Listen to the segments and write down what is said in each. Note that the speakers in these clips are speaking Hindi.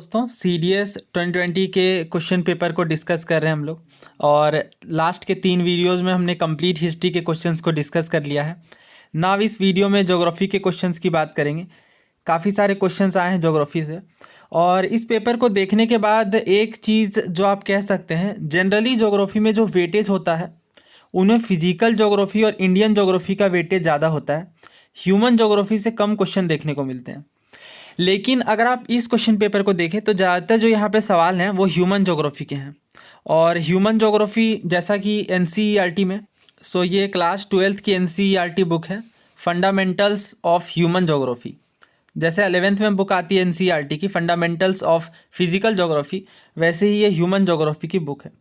दोस्तों CDS 2020 के क्वेश्चन पेपर को डिस्कस कर रहे हैं हम लोग। और लास्ट के 3 वीडियोस में हमने कंप्लीट हिस्ट्री के क्वेश्चंस को डिस्कस कर लिया है। नाउ इस वीडियो में ज्योग्राफी के क्वेश्चंस की बात करेंगे। काफ़ी सारे क्वेश्चंस आए हैं ज्योग्राफी से, और इस पेपर को देखने के बाद एक चीज़ जो आप कह सकते हैं, जनरली ज्योग्राफी में जो वेटेज होता है उनमें फिजिकल ज्योग्राफी और इंडियन ज्योग्राफी का वेटेज ज़्यादा होता है। ह्यूमन ज्योग्राफी से कम क्वेश्चन देखने को मिलते हैं। लेकिन अगर आप इस क्वेश्चन पेपर को देखें तो ज़्यादातर जो यहाँ पे सवाल हैं वो ह्यूमन ज्योग्राफी के हैं। और ह्यूमन ज्योग्राफी जैसा कि एनसीईआरटी में, ये क्लास 12th की एनसीईआरटी बुक है, फंडामेंटल्स ऑफ ह्यूमन ज्योग्राफी। जैसे 11th में बुक आती है एनसीईआरटी की फंडामेंटल्स ऑफ फिजिकल ज्योग्राफी, वैसे ही ये ह्यूमन ज्योग्राफी की बुक है।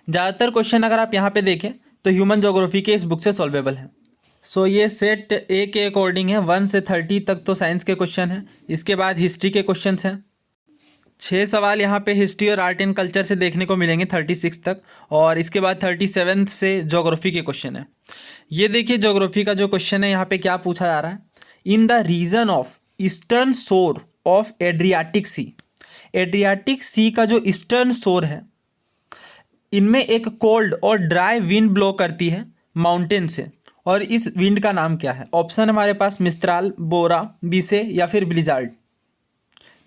ज़्यादातर क्वेश्चन अगर आप यहाँ पे देखें तो ह्यूमन ज्योग्राफी के इस बुक से सॉल्वेबल है। ये सेट ए के अकॉर्डिंग है, 1 से 30 तक तो साइंस के क्वेश्चन हैं। इसके बाद हिस्ट्री के क्वेश्चन हैं। 6 सवाल यहाँ पे हिस्ट्री और आर्ट एंड कल्चर से देखने को मिलेंगे 36 तक, और इसके बाद 37 से ज्योग्राफी के क्वेश्चन है। ये देखिए ज्योग्राफी का जो क्वेश्चन है यहाँ पे क्या पूछा जा रहा है। In the region of eastern shore of Adriatic Sea, Adriatic Sea का जो ईस्टर्न शोर है, इनमें एक कोल्ड और ड्राई विंड ब्लो करती है माउंटेन से, और इस विंड का नाम क्या है। ऑप्शन हमारे पास मिस्त्राल, बोरा, बीसे या फिर ब्लिजार्ड।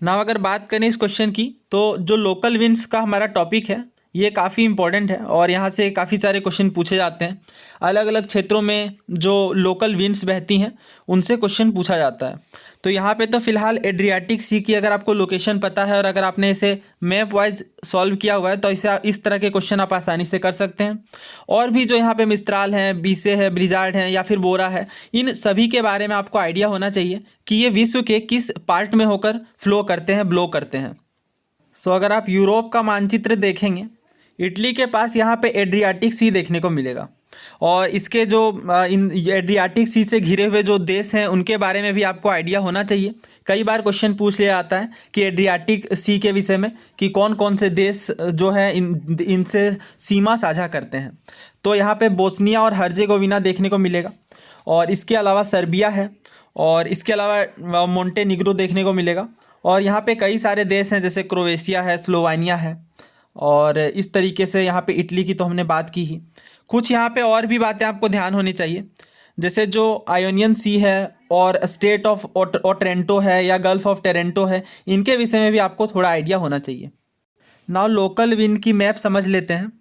नाउ अगर बात करें इस क्वेश्चन की, तो जो लोकल विंड्स का हमारा टॉपिक है ये काफ़ी इंपॉर्टेंट है, और यहाँ से काफ़ी सारे क्वेश्चन पूछे जाते हैं। अलग अलग क्षेत्रों में जो लोकल विंड्स बहती हैं उनसे क्वेश्चन पूछा जाता है। तो यहाँ पे तो फिलहाल एड्रियाटिक सी की अगर आपको लोकेशन पता है और अगर आपने इसे मैप वाइज सॉल्व किया हुआ है तो इस तरह के क्वेश्चन आप आसानी से कर सकते हैं। और भी जो यहाँ पे मिस्त्राल हैं, बीसे है, ब्लिजार्ड हैं या फिर बोरा है, इन सभी के बारे में आपको आइडिया होना चाहिए कि ये विश्व के किस पार्ट में होकर फ्लो करते हैं, ब्लो करते हैं। अगर आप यूरोप का मानचित्र देखेंगे, इटली के पास यहाँ पे एड्रियाटिक सी देखने को मिलेगा, और इसके जो इन एड्रियाटिक सी से घिरे हुए जो देश हैं उनके बारे में भी आपको आइडिया होना चाहिए। कई बार क्वेश्चन पूछ लिया जाता है कि एड्रियाटिक सी के विषय में कि कौन कौन से देश जो है इनसे सीमा साझा करते हैं। तो यहाँ पे बोस्निया और हर्जेगोविना देखने को मिलेगा, और इसके अलावा सर्बिया है, और इसके अलावा मोंटेनिग्रो देखने को मिलेगा। और यहाँ पे कई सारे देश हैं जैसे क्रोएशिया है, स्लोवानिया है, और इस तरीके से यहाँ पे इटली की तो हमने बात की ही। कुछ यहाँ पे और भी बातें आपको ध्यान होनी चाहिए, जैसे जो आयोनियन सी है और स्टेट ऑफ ओट्रेंटो है या गल्फ ऑफ टेरेंटो है, इनके विषय में भी आपको थोड़ा आइडिया होना चाहिए। नाउ लोकल विंड की मैप समझ लेते हैं।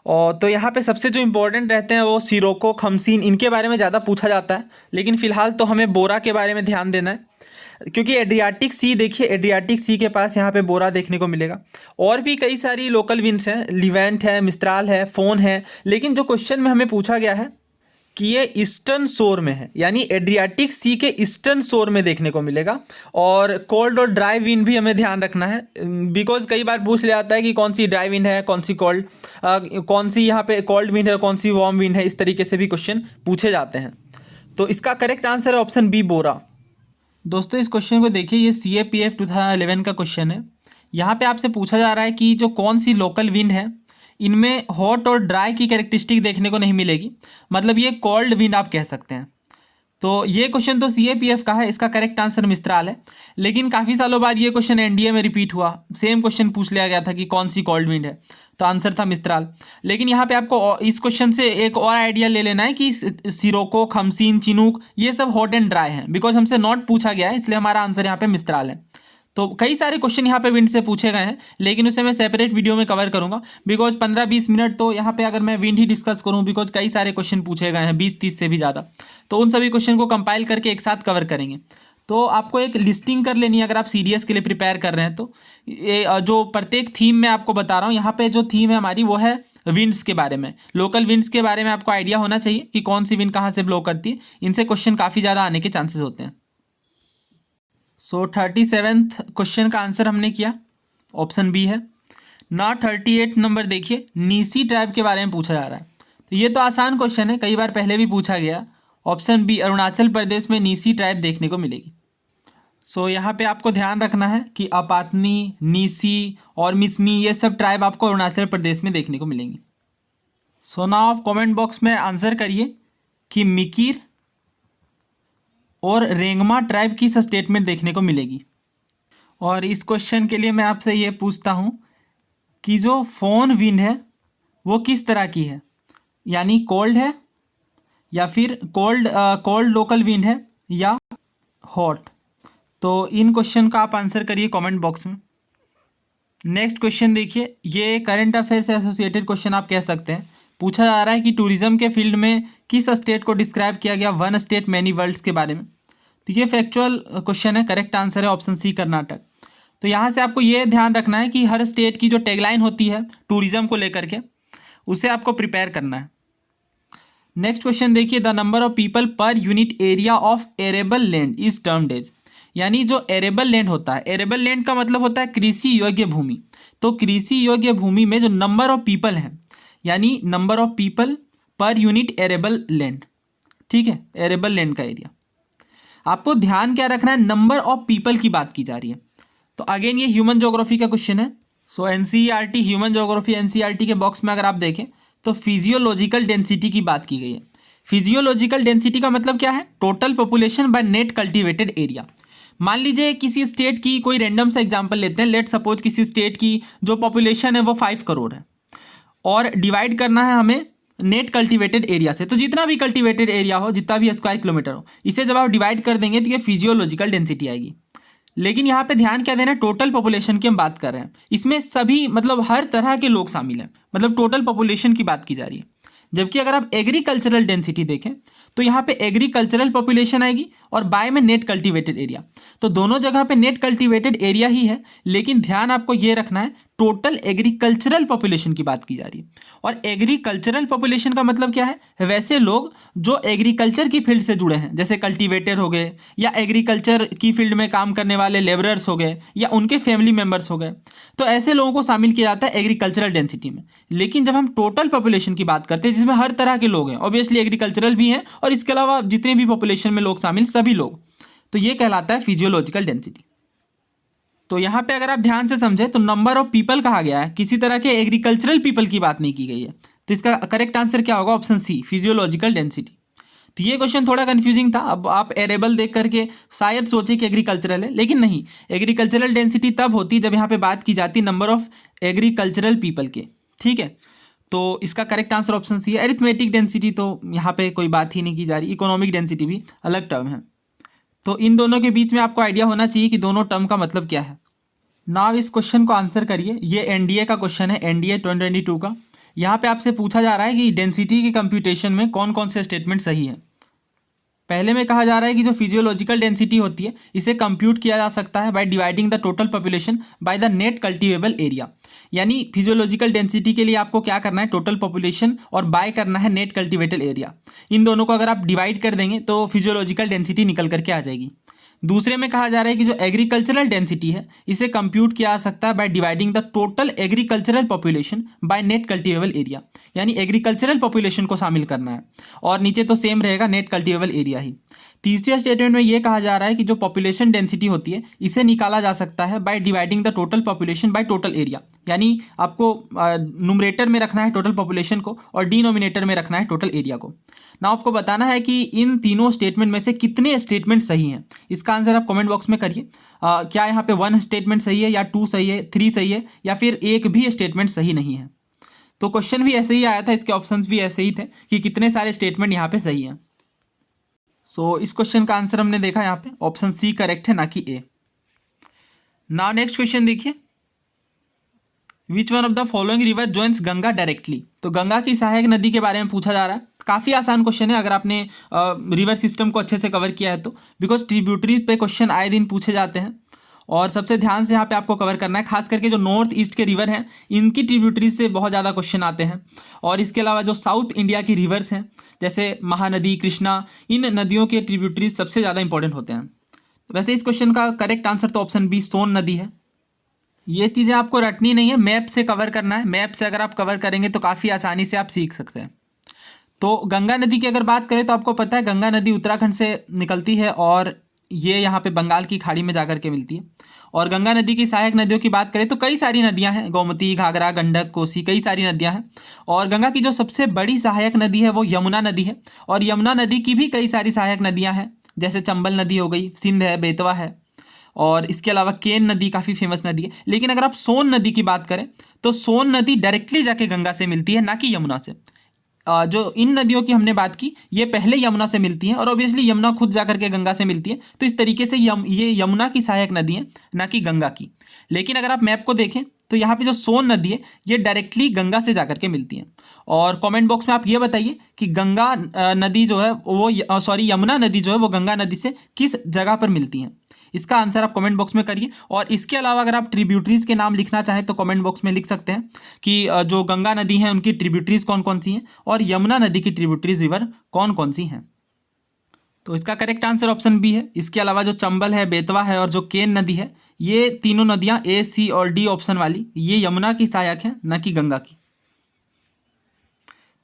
और तो यहाँ पे सबसे जो इम्पोर्टेंट रहते हैं वो सिरोको, खमसीन, इनके बारे में ज़्यादा पूछा जाता है। लेकिन फ़िलहाल तो हमें बोरा के बारे में ध्यान देना है, क्योंकि एड्रियाटिक सी, देखिए एड्रियाटिक सी के पास यहाँ पे बोरा देखने को मिलेगा। और भी कई सारी लोकल विंड्स हैं, लिवेंट है, मिस्त्राल है, फोन है। लेकिन जो क्वेश्चन में हमें पूछा गया है कि ये ईस्टर्न शोर में है, यानी एड्रियाटिक सी के ईस्टर्न शोर में देखने को मिलेगा। और कोल्ड और ड्राई विंड भी हमें ध्यान रखना है, बिकॉज कई बार पूछ लिया जाता है कि कौन सी ड्राई विंड है, कौन सी कोल्ड, कौन सी यहाँ पे कोल्ड विंड है, कौन सी वार्म विंड है। इस तरीके से भी क्वेश्चन पूछे जाते हैं। तो इसका करेक्ट आंसर है ऑप्शन बी, बोरा। दोस्तों इस क्वेश्चन को देखिए, ये CAPF 2011 का क्वेश्चन है। यहाँ पे आपसे पूछा जा रहा है कि जो कौन सी लोकल विंड है, इनमें हॉट और ड्राई की कैरेक्टरिस्टिक देखने को नहीं मिलेगी, मतलब ये कोल्ड विंड आप कह सकते हैं। तो ये क्वेश्चन तो CAPF का है, इसका करेक्ट आंसर मिस्त्राल है। लेकिन काफ़ी सालों बाद ये क्वेश्चन NDA में रिपीट हुआ, सेम क्वेश्चन पूछ लिया गया था कि कौन सी कोल्ड विंड है, तो आंसर था मिस्त्राल। लेकिन यहाँ पे आपको इस क्वेश्चन से एक और आइडिया ले लेना है कि सिरोको, खमसीन, चिनूक, ये सब हॉट एंड ड्राई हैं। बिकॉज हमसे नॉट पूछा गया है, इसलिए हमारा आंसर यहाँ पे मिस्त्राल है। तो कई सारे क्वेश्चन यहाँ पे विंड से पूछे गए हैं, लेकिन उसे मैं सेपरेट वीडियो में कवर करूंगा। बिकॉज 15-20 मिनट तो यहाँ पे अगर मैं विंड ही डिस्कस करूँ, बिकॉज कई सारे क्वेश्चन पूछे गए हैं, 20-30 से भी ज़्यादा, तो उन सभी क्वेश्चन को कंपाइल करके एक साथ कवर करेंगे। तो आपको एक लिस्टिंग कर लेनी है अगर आप CDS के लिए प्रिपेयर कर रहे हैं तो। ये जो प्रत्येक थीम में आपको बता रहा हूँ, यहाँ पे जो थीम है हमारी वो है विंड्स के बारे में, लोकल विंड्स के बारे में आपको आइडिया होना चाहिए कि कौन सी विंड कहाँ से ब्लो करती है। इनसे क्वेश्चन काफ़ी ज़्यादा आने के चांसेस होते हैं। 37th क्वेश्चन का आंसर हमने किया, ऑप्शन बी है ना। 38 नंबर देखिए, नीसी ट्राइब के बारे में पूछा जा रहा है। तो ये तो आसान क्वेश्चन है, कई बार पहले भी पूछा गया। ऑप्शन बी, अरुणाचल प्रदेश में नीसी ट्राइब देखने को मिलेगी। यहाँ पे आपको ध्यान रखना है कि अपातनी, नीसी और मिसमी, ये सब ट्राइब आपको अरुणाचल प्रदेश में देखने को मिलेंगी। नाउ आप कमेंट बॉक्स में आंसर करिए कि मिकिर और रेंगमा ट्राइब की स्टेट में देखने को मिलेगी। और इस क्वेश्चन के लिए मैं आपसे ये पूछता हूँ कि जो फोन विंड है वो किस तरह की है, यानी कोल्ड है या फिर कोल्ड लोकल विंड है या हॉट। तो इन क्वेश्चन का आप आंसर करिए कमेंट बॉक्स में। नेक्स्ट क्वेश्चन देखिए, ये करंट अफेयर से एसोसिएटेड क्वेश्चन आप कह सकते हैं। पूछा जा रहा है कि टूरिज्म के फील्ड में किस स्टेट को डिस्क्राइब किया गया वन स्टेट मैनी वर्ल्ड्स के बारे में। तो ये फैक्चुअल क्वेश्चन है, करेक्ट आंसर है ऑप्शन सी कर्नाटक। तो यहाँ से आपको ये ध्यान रखना है कि हर स्टेट की जो टैगलाइन होती है टूरिज्म को लेकर के, उसे आपको प्रिपेयर करना है। नेक्स्ट क्वेश्चन देखिए, the number of people per unit area of arable land is termed as, यानी जो एरेबल लैंड होता है, एरेबल लैंड का मतलब होता है कृषि योग्य भूमि। तो कृषि योग्य भूमि में जो नंबर ऑफ पीपल है, यानी number of people per unit arable land, ठीक है, एरेबल लैंड का एरिया। आपको ध्यान क्या रखना है, नंबर ऑफ पीपल की बात की जा रही है। तो अगेन ये ह्यूमन ज्योग्राफी का क्वेश्चन है। सो एनसीईआरटी ह्यूमन ज्योग्राफी एनसीईआरटी के बॉक्स में अगर आप देखें तो फिजियोलॉजिकल डेंसिटी की बात की गई है। फिजियोलॉजिकल डेंसिटी का मतलब क्या है, total population by net cultivated area. मान लीजिए किसी स्टेट की कोई रैंडम सा एग्जांपल लेते हैं, लेट सपोज किसी स्टेट की जो पॉपुलेशन है वो 5 करोड़ है और डिवाइड करना है हमें नेट कल्टीवेटेड एरिया से। तो जितना भी कल्टीवेटेड एरिया हो, जितना भी स्क्वायर किलोमीटर हो, इसे जब आप डिवाइड कर देंगे तो ये फिजियोलॉजिकल डेंसिटी आएगी। लेकिन यहाँ पे ध्यान क्या देना है, टोटल पॉपुलेशन की हम बात कर रहे हैं, इसमें सभी मतलब हर तरह के लोग शामिल हैं, मतलब टोटल पॉपुलेशन की बात की जा रही है। जबकि अगर आप एग्रीकल्चरल डेंसिटी देखें तो यहाँ पे एग्रीकल्चरल पॉपुलेशन आएगी और बाय में नेट कल्टीवेटेड एरिया। तो दोनों जगह पे नेट कल्टीवेटेड एरिया ही है, लेकिन ध्यान आपको ये रखना है टोटल एग्रीकल्चरल पॉपुलेशन की बात की जा रही है। और एग्रीकल्चरल पॉपुलेशन का मतलब क्या है, वैसे लोग जो एग्रीकल्चर की फील्ड से जुड़े हैं, जैसे कल्टीवेटर हो गए या एग्रीकल्चर की फील्ड में काम करने वाले लेबरर्स हो गए या उनके फैमिली मेम्बर्स हो गए, तो ऐसे लोगों को शामिल किया जाता है एग्रीकल्चरल डेंसिटी में। लेकिन जब हम टोटल पॉपुलेशन की बात करते हैं जिसमें हर तरह के लोग हैं, ऑब्वियसली एग्रीकल्चरल भी हैं और इसके अलावा जितने भी पॉपुलेशन में लोग शामिल, सभी लोग, तो ये कहलाता है फिजियोलॉजिकल डेंसिटी। तो यहाँ पे अगर आप ध्यान से समझे तो नंबर ऑफ पीपल कहा गया है, किसी तरह के एग्रीकल्चरल पीपल की बात नहीं की गई है। तो इसका करेक्ट आंसर क्या होगा, ऑप्शन सी फिजियोलॉजिकल डेंसिटी। तो ये क्वेश्चन थोड़ा कंफ्यूजिंग था। अब आप एरेबल देख करके शायद सोचे कि एग्रीकल्चरल है, लेकिन नहीं, एग्रीकल्चरल डेंसिटी तब होती जब यहाँ पे बात की जाती नंबर ऑफ एग्रीकल्चरल पीपल के, ठीक है। तो इसका करेक्ट आंसर ऑप्शन सी है। एरिथमेटिक डेंसिटी तो यहाँ पे कोई बात ही नहीं की जा रही, इकोनॉमिक डेंसिटी भी अलग टर्म है। तो इन दोनों के बीच में आपको आइडिया होना चाहिए कि दोनों टर्म का मतलब क्या है। नाउ इस क्वेश्चन को आंसर करिए। ये एनडीए का क्वेश्चन है, एनडीए 2022 का। यहाँ पे आपसे पूछा जा रहा है कि डेंसिटी के कंप्यूटेशन में कौन कौन से स्टेटमेंट सही हैं। पहले में कहा जा रहा है कि जो फिजियोलॉजिकल डेंसिटी होती है इसे कंप्यूट किया जा सकता है by dividing the total population by the net cultivable area. यानी फिजियोलॉजिकल डेंसिटी के लिए आपको क्या करना है, टोटल पॉपुलेशन और बाय करना है नेट कल्टीवेटेड एरिया। इन दोनों को अगर आप डिवाइड कर देंगे तो फिजियोलॉजिकल डेंसिटी निकल करके आ जाएगी। दूसरे में कहा जा रहा है कि जो एग्रीकल्चरल डेंसिटी है इसे कंप्यूट किया जा सकता है by dividing the total agricultural population by net cultivable area. यानी एग्रीकल्चरल पॉपुलेशन को शामिल करना है और नीचे तो सेम रहेगा नेट कल्टीवेबल एरिया ही। तीसरे स्टेटमेंट में ये कहा जा रहा है कि जो पॉपुलेशन डेंसिटी होती है इसे निकाला जा सकता है by dividing the total population by total area. यानी आपको नुमरेटर में रखना है टोटल पॉपुलेशन को और डिनोमिनेटर में रखना है टोटल एरिया को। ना आपको बताना है कि इन तीनों स्टेटमेंट में से कितने स्टेटमेंट सही हैं। इसका आंसर आप कमेंट बॉक्स में करिए। क्या यहाँ पे 1 स्टेटमेंट सही है या 2 सही है, 3 सही है या फिर एक भी स्टेटमेंट सही नहीं है। तो क्वेश्चन भी ऐसे ही आया था, इसके ऑप्शंस भी ऐसे ही थे कि कितने सारे स्टेटमेंट यहाँ पे सही हैं। सो इस क्वेश्चन का आंसर हमने देखा यहाँ पे ऑप्शन सी करेक्ट है, ना कि ए। नाउ नेक्स्ट क्वेश्चन देखिए, which one of the following river joins Ganga directly. तो गंगा की सहायक नदी के बारे में पूछा जा रहा है। काफ़ी आसान क्वेश्चन है अगर आपने रिवर सिस्टम को अच्छे से कवर किया है तो, बिकॉज ट्रिब्यूटरीज पे क्वेश्चन आए दिन पूछे जाते हैं और सबसे ध्यान से यहाँ पे आपको कवर करना है। खास करके जो नॉर्थ ईस्ट के रिवर हैं इनकी ट्रिब्यूटरीज से बहुत ज़्यादा क्वेश्चन आते हैं और इसके अलावा जो साउथ इंडिया की रिवर्स हैं जैसे महानदी, कृष्णा, इन नदियों के ट्रिब्यूटरीज सबसे ज़्यादा इंपॉर्टेंट होते हैं। वैसे इस क्वेश्चन का करेक्ट आंसर तो ऑप्शन बी सोन नदी है। ये चीज़ें आपको रटनी नहीं है, मैप से कवर करना है। मैप से अगर आप कवर करेंगे तो काफ़ी आसानी से आप सीख सकते हैं। तो गंगा नदी की अगर बात करें तो आपको पता है गंगा नदी उत्तराखंड से निकलती है और ये यहाँ पे बंगाल की खाड़ी में जाकर के मिलती है। और गंगा नदी की सहायक नदियों की बात करें तो कई सारी नदियाँ हैं, गोमती, घाघरा, गंडक, कोसी, कई सारी नदियाँ हैं। और गंगा की जो सबसे बड़ी सहायक नदी है वो यमुना नदी है और यमुना नदी की भी कई सारी सहायक नदियाँ हैं, जैसे चंबल नदी हो गई, सिंध है, बेतवा है। और इसके अलावा केन नदी काफ़ी फेमस नदी है। लेकिन अगर आप सोन नदी की बात करें तो सोन नदी डायरेक्टली जाके गंगा से मिलती है, ना कि यमुना से। जो इन नदियों की हमने बात की ये पहले यमुना से मिलती हैं और ऑब्वियसली यमुना खुद जाकर के गंगा से मिलती है, तो इस तरीके से ये यमुना की सहायक नदी है, ना कि गंगा की। लेकिन अगर आप मैप को देखें तो यहाँ पे जो सोन नदी है ये डायरेक्टली गंगा से जाकर के मिलती है। और कमेंट बॉक्स में आप ये बताइए कि गंगा नदी जो है वो यमुना नदी जो है वो गंगा नदी से किस जगह पर मिलती है। इसका आंसर आप कमेंट बॉक्स में करिए। और इसके अलावा अगर आप ट्रिब्यूटरीज के नाम लिखना चाहें तो कमेंट बॉक्स में लिख सकते हैं कि जो गंगा नदी है उनकी ट्रिब्यूटरीज कौन कौन सी हैं और यमुना नदी की ट्रिब्यूटरीज रिवर कौन कौन सी हैं। तो इसका करेक्ट आंसर ऑप्शन बी है। इसके अलावा जो चंबल है, बेतवा है और जो केन नदी है, ये तीनों नदियां ए, सी और डी ऑप्शन वाली ये यमुना की सहायक है, न कि गंगा की।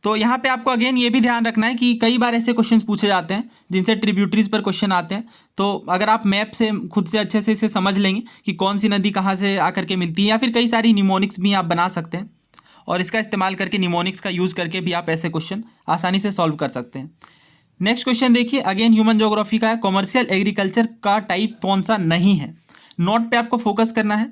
तो यहाँ पे आपको अगेन ये भी ध्यान रखना है कि कई बार ऐसे क्वेश्चंस पूछे जाते हैं जिनसे ट्रिब्यूटरीज पर क्वेश्चन आते हैं। तो अगर आप मैप से खुद से अच्छे से इसे समझ लेंगे कि कौन सी नदी कहाँ से आकर के मिलती है, या फिर कई सारी निमोनिक्स भी आप बना सकते हैं और इसका इस्तेमाल करके निमोनिक्स का यूज़ करके भी आप ऐसे क्वेश्चन आसानी से सॉल्व कर सकते हैं। नेक्स्ट क्वेश्चन देखिए, अगेन ह्यूमन ज्योग्राफी का है। कॉमर्शियल एग्रीकल्चर का टाइप कौन सा नहीं है? नोट पे आपको फोकस करना है।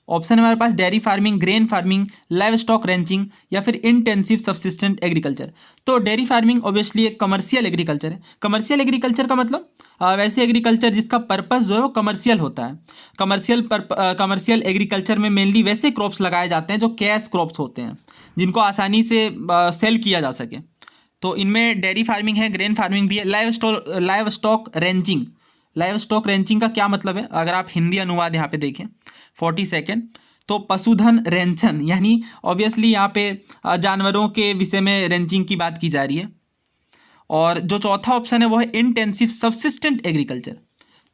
ऑप्शन है हमारे पास dairy farming, grain farming, live stock ranching या फिर इंटेंसिव सब्सिस्टेंट एग्रीकल्चर। तो डेयरी फार्मिंग ऑब्वियसली एक कमर्शियल एग्रीकल्चर है। कमर्शियल एग्रीकल्चर का मतलब वैसे एग्रीकल्चर जिसका पर्पस जो है वो कमर्शियल होता है। कमर्शियल एग्रीकल्चर में मेनली वैसे क्रॉप्स लगाए जाते हैं जो कैश क्रॉप्स होते हैं, जिनको आसानी से सेल किया जा सके। तो इनमें डेयरी फार्मिंग है, ग्रेन फार्मिंग भी है, live stock wrenching. Live stock wrenching का क्या मतलब है? अगर आप हिंदी अनुवाद यहाँ पे देखें 40 सेकेंड, तो पशुधन रेंचन, यानी ऑब्वियसली यहाँ पे जानवरों के विषय में रेंचिंग की बात की जा रही है। और जो चौथा ऑप्शन है वो है इंटेंसिव सब्सिस्टेंट एग्रीकल्चर।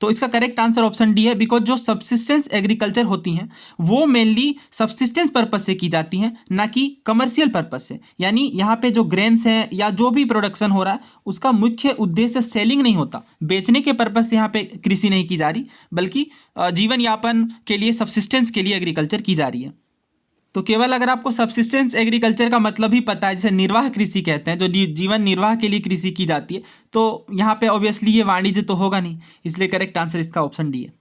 तो इसका करेक्ट आंसर ऑप्शन डी है, बिकॉज जो सब्सिस्टेंस एग्रीकल्चर होती हैं वो मेनली सब्सिस्टेंस पर्पस से की जाती हैं, ना कि कमर्शियल पर्पस से। यानी यहाँ पे जो ग्रेन्स हैं या जो भी प्रोडक्शन हो रहा है उसका मुख्य उद्देश्य सेलिंग नहीं होता, बेचने के पर्पस से यहाँ पे कृषि नहीं की जा रही, बल्कि जीवन यापन के लिए, सब्सिस्टेंस के लिए एग्रीकल्चर की जा रही है। तो केवल अगर आपको सब्सिस्टेंस एग्रीकल्चर का मतलब ही पता है, जैसे निर्वाह कृषि कहते हैं, जो जीवन निर्वाह के लिए कृषि की जाती है, तो यहाँ पे ऑब्वियसली ये वाणिज्य तो होगा नहीं, इसलिए करेक्ट आंसर इसका ऑप्शन डी है।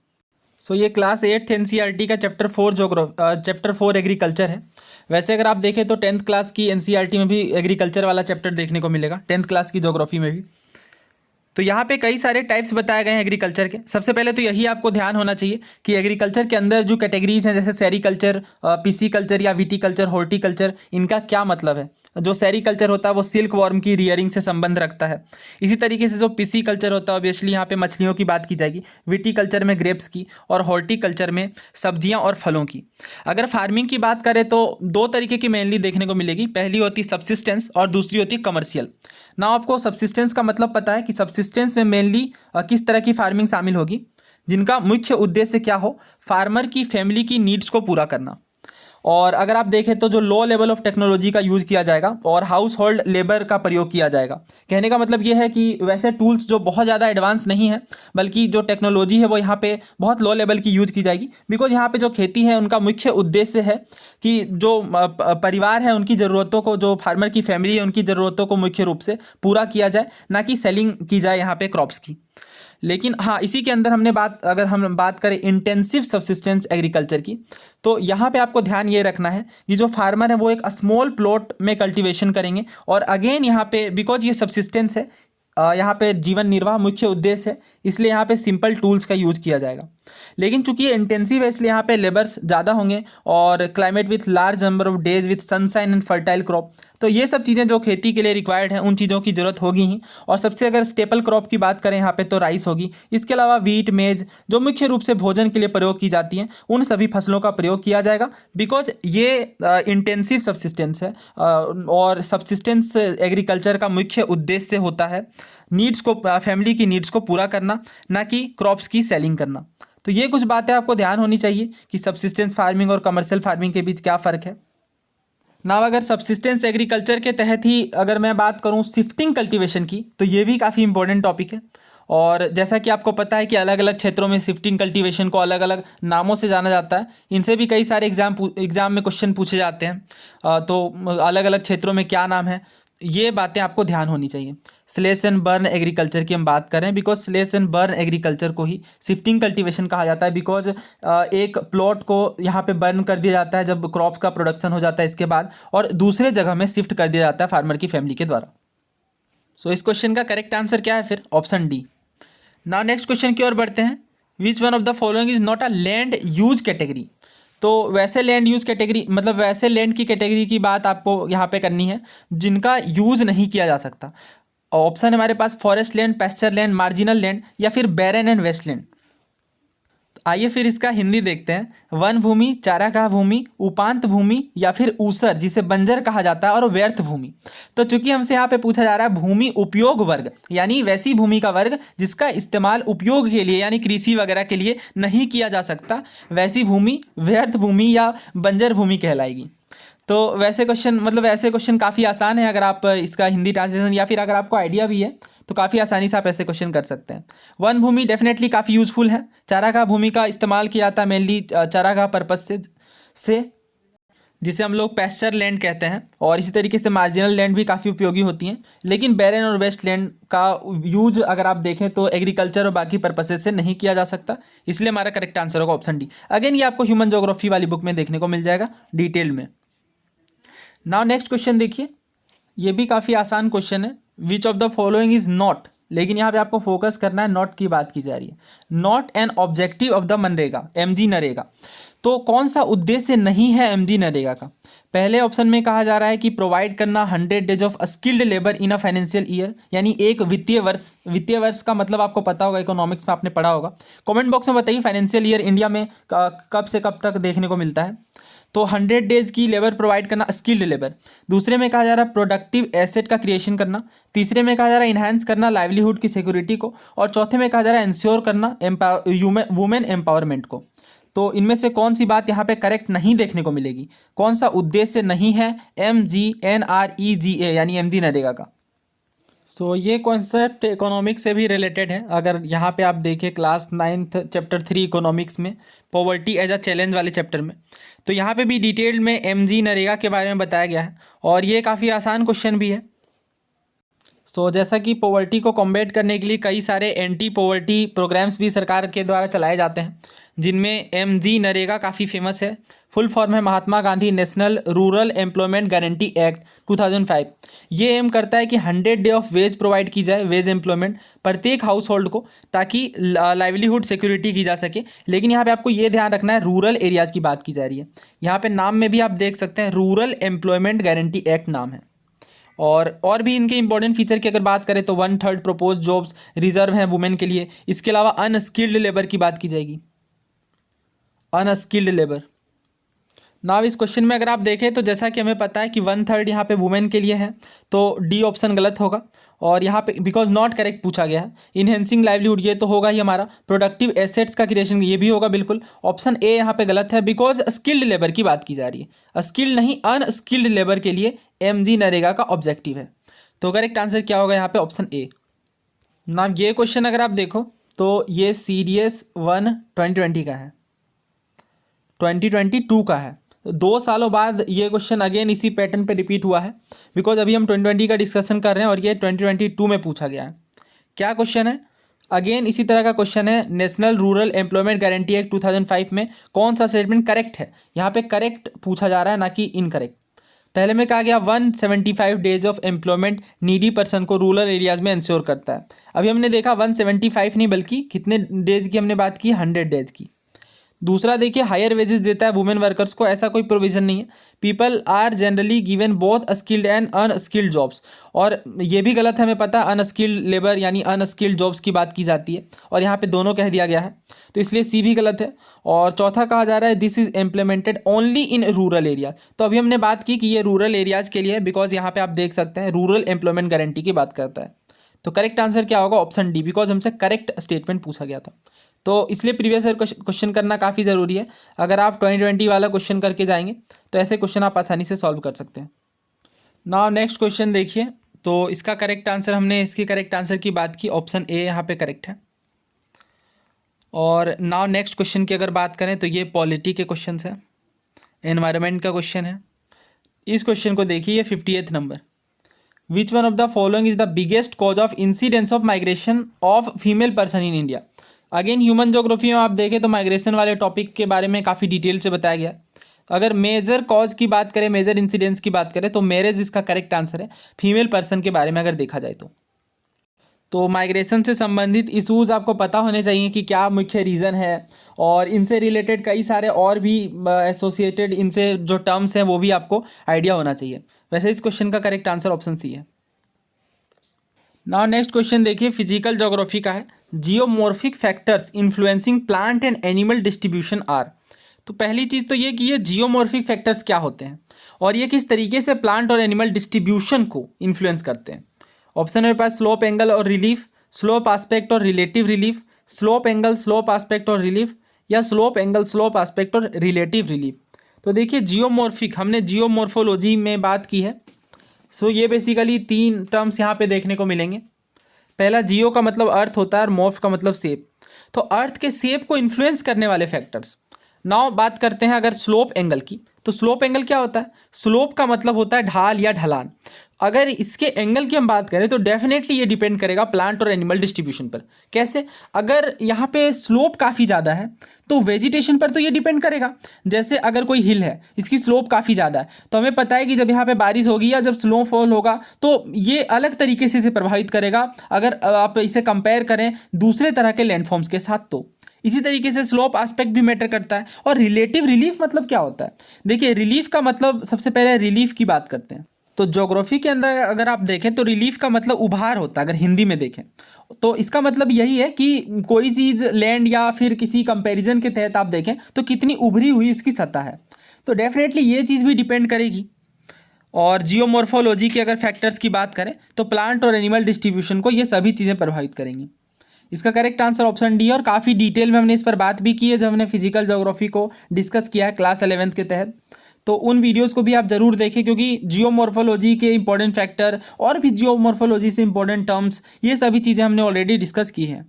सो ये क्लास 8th NCERT का चैप्टर 4 एग्रीकल्चर है। वैसे अगर आप देखें तो 10th क्लास की NCERT में भी एग्रीकल्चर वाला चैप्टर देखने को मिलेगा, 10th क्लास की ज्योग्राफी में भी। तो यहाँ पे कई सारे टाइप्स बताए गए हैं एग्रीकल्चर के। सबसे पहले तो यही आपको ध्यान होना चाहिए कि एग्रीकल्चर के अंदर जो कैटेगरीज हैं, जैसे सेरीकल्चर, पिसीकल्चर या विटीकल्चर, हॉर्टिकल्चर, इनका क्या मतलब है। जो सेरीकल्चर होता है वो सिल्क वॉर्म की रियरिंग से संबंध रखता है। इसी तरीके से जो पिसीकल्चर होता है ऑब्वियसली यहाँ पे मछलियों की बात की जाएगी, विटीकल्चर में ग्रेप्स की, और हॉर्टिकल्चर में सब्जियाँ और फलों की। अगर फार्मिंग की बात करें तो दो तरीके की मेनली देखने को मिलेगी, पहली होती है सब्सिस्टेंस और दूसरी होती है कमर्शियल। ना आपको सब्सिस्टेंस का मतलब पता है कि सब्सिस्टेंस में मेनली किस तरह की फार्मिंग शामिल होगी, जिनका मुख्य उद्देश्य क्या हो, फार्मर की फैमिली की नीड्स को पूरा करना। और अगर आप देखें तो जो लो लेवल ऑफ टेक्नोलॉजी का यूज़ किया जाएगा और हाउस होल्ड लेबर का प्रयोग किया जाएगा। कहने का मतलब ये है कि वैसे टूल्स जो बहुत ज़्यादा एडवांस नहीं है, बल्कि जो टेक्नोलॉजी है वो यहाँ पे बहुत लो लेवल की यूज़ की जाएगी, बिकॉज यहाँ पे जो खेती है उनका मुख्य उद्देश्य है कि जो परिवार है उनकी ज़रूरतों को, जो फार्मर की फैमिली है उनकी ज़रूरतों को मुख्य रूप से पूरा किया जाए, ना कि सेलिंग की जाए यहाँ पे क्रॉप्स की। लेकिन हाँ, इसी के अंदर अगर हम बात करें इंटेंसिव सब्सिस्टेंस एग्रीकल्चर की, तो यहाँ पे आपको ध्यान ये रखना है कि जो फार्मर है वो एक स्मॉल प्लॉट में कल्टीवेशन करेंगे। और अगेन यहाँ पे बिकॉज ये सब्सिस्टेंस है, यहाँ पे जीवन निर्वाह मुख्य उद्देश्य है, इसलिए यहाँ पे सिंपल टूल्स का यूज़ किया जाएगा। लेकिन चूंकि ये इंटेंसिव है इसलिए यहाँ पे लेबर्स ज़्यादा होंगे और climate with large number of days with sunshine and fertile crop. तो ये सब चीज़ें जो खेती के लिए रिक्वायर्ड हैं उन चीज़ों की ज़रूरत होगी ही। और सबसे अगर स्टेपल क्रॉप की बात करें यहाँ पे तो राइस होगी। इसके अलावा वीट, मेज, जो मुख्य रूप से भोजन के लिए प्रयोग की जाती हैं, उन सभी फसलों का प्रयोग किया जाएगा, बिकॉज ये इंटेंसिव सब्सिस्टेंस है। और सब्सिस्टेंस एग्रीकल्चर का मुख्य उद्देश्य होता है नीड्स को, फैमिली की नीड्स को पूरा करना, ना कि क्रॉप्स की सेलिंग करना। तो ये कुछ बातें आपको ध्यान होनी चाहिए कि सब्सिस्टेंस फार्मिंग और कमर्शियल फार्मिंग के बीच क्या फ़र्क है। ना अगर सब्सिस्टेंस एग्रीकल्चर के तहत ही अगर मैं बात करूं शिफ्टिंग कल्टीवेशन की, तो ये भी काफ़ी इंपॉर्टेंट टॉपिक है। और जैसा कि आपको पता है कि अलग अलग क्षेत्रों में शिफ्टिंग कल्टीवेशन को अलग अलग नामों से जाना जाता है। इनसे भी कई सारे एग्जाम में क्वेश्चन पूछे जाते हैं। तो अलग अलग क्षेत्रों में क्या नाम है, ये बातें आपको ध्यान होनी चाहिए। स्लेश एंड बर्न एग्रीकल्चर की हम बात करें, because slash and burn agriculture को ही शिफ्टिंग कल्टीवेशन कहा जाता है, बिकॉज एक प्लॉट को यहाँ पे बर्न कर दिया जाता है जब क्रॉप का प्रोडक्शन हो जाता है इसके बाद, और दूसरे जगह में शिफ्ट कर दिया जाता है फार्मर की फैमिली के द्वारा। सो इस क्वेश्चन का करेक्ट आंसर क्या है फिर? Option D. Now next question की ओर बढ़ते हैं। Which one of the following is not a land use category? तो वैसे लैंड यूज कैटेगरी मतलब वैसे लैंड की कैटेगरी की बात आपको यहाँ पे करनी है जिनका यूज नहीं किया जा सकता। ऑप्शन है हमारे पास forest land, pasture land, marginal land या फिर बैरन एंड वेस्ट लैंड। आइए फिर इसका हिंदी देखते हैं। वन भूमि, चारागाह भूमि, उपांत भूमि या फिर ऊसर जिसे बंजर कहा जाता है, और व्यर्थ भूमि। तो चूंकि हमसे यहाँ पे पूछा जा रहा है भूमि उपयोग वर्ग, यानी वैसी भूमि का वर्ग जिसका इस्तेमाल उपयोग के लिए यानी कृषि वगैरह के लिए नहीं किया जा सकता, वैसी भूमि व्यर्थ भूमि या बंजर भूमि कहलाएगी। तो वैसे क्वेश्चन मतलब ऐसे क्वेश्चन काफ़ी आसान है, अगर आप इसका हिंदी ट्रांसलेशन या फिर अगर आपको आइडिया भी है तो काफ़ी आसानी से आप ऐसे क्वेश्चन कर सकते हैं। वन भूमि डेफिनेटली काफ़ी यूजफुल है। चारागाह भूमि का इस्तेमाल किया जाता है मेनली चारागाह पर्पज से जिसे हम लोग पैस्चर लैंड कहते हैं, और इसी तरीके से मार्जिनल लैंड भी काफ़ी उपयोगी होती हैं। लेकिन बैरन और वेस्ट लैंड का यूज अगर आप देखें तो एग्रीकल्चर और बाकी पर्पसेज से नहीं किया जा सकता, इसलिए हमारा करेक्ट आंसर होगा ऑप्शन डी। अगेन ये आपको ह्यूमन ज्योग्राफी वाली बुक में देखने को मिल जाएगा डिटेल में। नाउ नेक्स्ट क्वेश्चन देखिए, ये भी काफ़ी आसान क्वेश्चन है। Which of the following is not, लेकिन यहाँ पे आपको फोकस करना है, नॉट की बात की जा रही है। Not an objective of the MNREGA, MG NREGA. तो कौन सा उद्देश्य नहीं है एमजी नरेगा का? पहले ऑप्शन में कहा जा रहा है कि प्रोवाइड करना 100 days of skilled labour in a financial year, यानी एक वित्तीय वर्ष। वित्तीय वर्ष का मतलब आपको पता होगा, इकोनॉमिक्स में आपने पढ़ा होगा। कमेंट बॉक्स में बताइए फाइनेंशियल ईयर इंडिया में कब से कब तक देखने को मिलता है। तो 100 डेज की लेबर प्रोवाइड करना, स्किल्ड लेबर। दूसरे में कहा जा रहा है प्रोडक्टिव एसेट का क्रिएशन करना। तीसरे में कहा जा रहा है इन्हांस करना लाइवलीहुड की सिक्योरिटी को। और चौथे में कहा जा रहा है इंश्योर करना वुमेन एम्पावरमेंट को। तो इनमें से कौन सी बात यहाँ पे करेक्ट नहीं देखने को मिलेगी? कौन सा उद्देश्य नहीं है MGNREGA यानी एमजी नरेगा का? सो ये कॉन्सेप्ट इकोनॉमिक्स से भी रिलेटेड है। अगर यहाँ पे आप देखें क्लास 9th चैप्टर 3 इकोनॉमिक्स में पॉवर्टी एज अ चैलेंज वाले चैप्टर में, तो यहाँ पे भी डिटेल में एमजी नरेगा के बारे में बताया गया है, और ये काफ़ी आसान क्वेश्चन भी है। जैसा कि पॉवर्टी को कॉम्बैट करने के लिए कई सारे एंटी पॉवर्टी प्रोग्राम्स भी सरकार के द्वारा चलाए जाते हैं, जिनमें एमजी नरेगा काफ़ी फेमस है। फुल फॉर्म है Mahatma Gandhi national rural employment guarantee act 2005। ये एम करता है कि 100 डे ऑफ वेज प्रोवाइड की जाए, वेज एम्प्लॉयमेंट प्रत्येक हाउस होल्ड को, ताकि लाइवलीहुड सिक्योरिटी की जा सके। लेकिन यहाँ पे आपको ये ध्यान रखना है, रूरल एरियाज़ की बात की जा रही है। यहाँ पे नाम में भी आप देख सकते हैं रूरल एम्प्लॉयमेंट गारंटी एक्ट नाम है। और भी इनके इंपॉर्टेंट फीचर की अगर बात करें तो 1/3 प्रोपोज जॉब्स रिजर्व हैं वुमेन के लिए। इसके अलावा अनस्किल्ड लेबर की बात की जाएगी, अनस्किल्ड लेबर। नाउ इस क्वेश्चन में अगर आप देखें तो जैसा कि हमें पता है कि 1/3 यहाँ पे वुमेन के लिए है, तो डी ऑप्शन गलत होगा। और यहाँ पे बिकॉज नॉट करेक्ट पूछा गया है। इनहेंसिंग लाइवलीहुड ये तो होगा ही हमारा। प्रोडक्टिव एसेट्स का क्रिएशन ये भी होगा बिल्कुल। ऑप्शन ए यहाँ पे गलत है, बिकॉज स्किल्ड लेबर की बात की जा रही है। स्किल्ड नहीं, अनस्किल्ड लेबर के लिए एमजी नरेगा का ऑब्जेक्टिव है। तो करेक्ट आंसर क्या होगा यहाँ पे? Option A. ना ये क्वेश्चन अगर आप देखो तो ये सीडीएस 1 2020 का है, 2022 का है। 2 सालों बाद ये क्वेश्चन अगेन इसी पैटर्न पे रिपीट हुआ है, बिकॉज अभी हम 2020 का डिस्कशन कर रहे हैं और ये 2022 में पूछा गया है। क्या क्वेश्चन है? अगेन इसी तरह का क्वेश्चन है। National rural employment guarantee act 2005 में कौन सा स्टेटमेंट करेक्ट है? यहाँ पे करेक्ट पूछा जा रहा है, ना कि इनकरेक्ट। पहले में कहा गया 175 days of employment needy person को रूरल एरियाज़ में इंश्योर करता है। अभी हमने देखा 175 नहीं बल्कि कितने डेज की हमने बात की? 100 डेज की। दूसरा देखिए हायर वेजेस देता है वुमेन वर्कर्स को, ऐसा कोई प्रोविजन नहीं है। People are generally given both skilled and unskilled jobs, और ये भी गलत है, हमें पता है अनस्किल्ड लेबर यानी अनस्किल्ड जॉब्स की बात की जाती है, और यहाँ पे दोनों कह दिया गया है, तो इसलिए सी भी गलत है। और चौथा कहा जा रहा है this is implemented only in rural area. तो अभी हमने बात की कि ये रूरल एरियाज़ के लिए है, बिकॉज यहाँ पे आप देख सकते हैं रूरल एम्प्लॉयमेंट गारंटी की बात करता है। तो करेक्ट आंसर क्या होगा? ऑप्शन डी, बिकॉज हमसे करेक्ट स्टेटमेंट पूछा गया था। तो इसलिए प्रीवियस ईयर क्वेश्चन करना काफ़ी ज़रूरी है। अगर आप 2020 वाला क्वेश्चन करके जाएंगे तो ऐसे क्वेश्चन आप आसानी से सॉल्व कर सकते हैं। नाउ नेक्स्ट क्वेश्चन देखिए, तो इसका करेक्ट आंसर, हमने इसकी करेक्ट आंसर की बात की, ऑप्शन ए यहाँ पे करेक्ट है। और नाउ नेक्स्ट क्वेश्चन की अगर बात करें तो ये पॉलिटी के क्वेश्चन है, एनवायरनमेंट का क्वेश्चन है। इस क्वेश्चन को देखिए, 58th number. Which one of the following is the biggest cause of incidence of migration of female person in India. Again human geography में आप देखें तो माइग्रेशन वाले टॉपिक के बारे में काफ़ी डिटेल से बताया गया। अगर मेजर कॉज की बात करें, मेजर इंसिडेंस की बात करें तो मैरिज इसका करेक्ट आंसर है, फीमेल पर्सन के बारे में अगर देखा जाए तो माइग्रेशन से संबंधित इशूज़ आपको पता होने चाहिए कि क्या मुख्य रीज़न है, और इनसे रिलेटेड कई सारे और भी एसोसिएटेड इनसे जो टर्म्स हैं वो भी आपको आइडिया होना चाहिए। वैसे इस क्वेश्चन का करेक्ट आंसर ऑप्शन सी है। नाउ नेक्स्ट क्वेश्चन देखिए, फिजिकल ज्योग्राफी का है। Geomorphic factors influencing plant and animal distribution are. तो पहली चीज़ तो ये कि ये जियोमॉर्फिक फैक्टर्स क्या होते हैं और ये किस तरीके से प्लांट और एनिमल डिस्ट्रीब्यूशन को इन्फ्लुएंस करते हैं। ऑप्शन मेरे पास स्लोप एंगल और रिलीफ, स्लोप आस्पेक्ट और relative relief, slope angle slope aspect और रिलीफ, या स्लोप एंगल स्लोप आस्पेक्ट और रिलेटिव रिलीफ। तो देखिए जियोमॉर्फिक, हमने जियोमॉर्फोलॉजी में बात की है। सो ये बेसिकली 3 टर्म्स यहाँ पे देखने को मिलेंगे। पहला, जियो का मतलब अर्थ होता है और मॉर्फ का मतलब शेप। तो अर्थ के शेप को इन्फ्लुएंस करने वाले फैक्टर्स। नाउ बात करते हैं अगर स्लोप एंगल की, तो स्लोप एंगल क्या होता है? स्लोप का मतलब होता है ढाल या ढलान। अगर इसके एंगल की हम बात करें तो डेफिनेटली ये डिपेंड करेगा प्लांट और एनिमल डिस्ट्रीब्यूशन पर। कैसे? अगर यहाँ पे स्लोप काफ़ी ज़्यादा है तो वेजिटेशन पर तो ये डिपेंड करेगा। जैसे अगर कोई हिल है, इसकी स्लोप काफ़ी ज़्यादा है, तो हमें पता है कि जब यहाँ पे बारिश होगी या जब स्नोफॉल होगा तो ये अलग तरीके से इसे प्रभावित करेगा, अगर आप इसे कंपेयर करें दूसरे तरह के लैंडफॉर्म्स के साथ। तो इसी तरीके से स्लोप एस्पेक्ट भी मैटर करता है। और रिलेटिव रिलीफ मतलब क्या होता है? देखिए रिलीफ का मतलब, सबसे पहले रिलीफ की बात करते हैं। तो ज्योग्राफी के अंदर अगर आप देखें तो रिलीफ का मतलब उभार होता है। अगर हिंदी में देखें तो इसका मतलब यही है कि कोई चीज़ लैंड या फिर किसी कंपैरिजन के तहत आप देखें तो कितनी उभरी हुई इसकी सतह है। तो डेफिनेटली ये चीज़ भी डिपेंड करेगी। और जियोमॉर्फोलॉजी के अगर फैक्टर्स की बात करें तो प्लांट और एनिमल डिस्ट्रीब्यूशन को ये सभी चीज़ें प्रभावित करेंगी। इसका करेक्ट आंसर ऑप्शन डी है। और काफ़ी डिटेल में हमने इस पर बात भी की है जब हमने फिजिकल ज्योग्राफी को डिस्कस किया है क्लास 11th के तहत। तो उन वीडियोस को भी आप ज़रूर देखें, क्योंकि जियोमॉर्फोलॉजी के इंपॉर्टेंट फैक्टर और भी जियोमॉर्फोलॉजी से इंपॉर्टेंट टर्म्स, ये सभी चीज़ें हमने ऑलरेडी डिस्कस की हैं।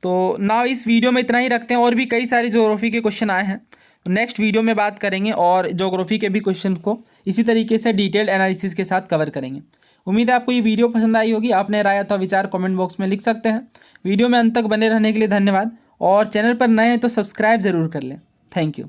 तो ना इस वीडियो में इतना ही रखते हैं, और भी कई सारे ज्योग्राफी के क्वेश्चन आए हैं, तो नेक्स्ट वीडियो में बात करेंगे और ज्योग्राफी के भी क्वेश्चन को इसी तरीके से डिटेल्ड एनालिसिस के साथ कवर करेंगे। उम्मीद है आपको ये वीडियो पसंद आई होगी। आपने राय अथवा विचार कमेंट बॉक्स में लिख सकते हैं। वीडियो में अंत तक बने रहने के लिए धन्यवाद, और चैनल पर नए हैं तो सब्सक्राइब ज़रूर कर लें। Thank you.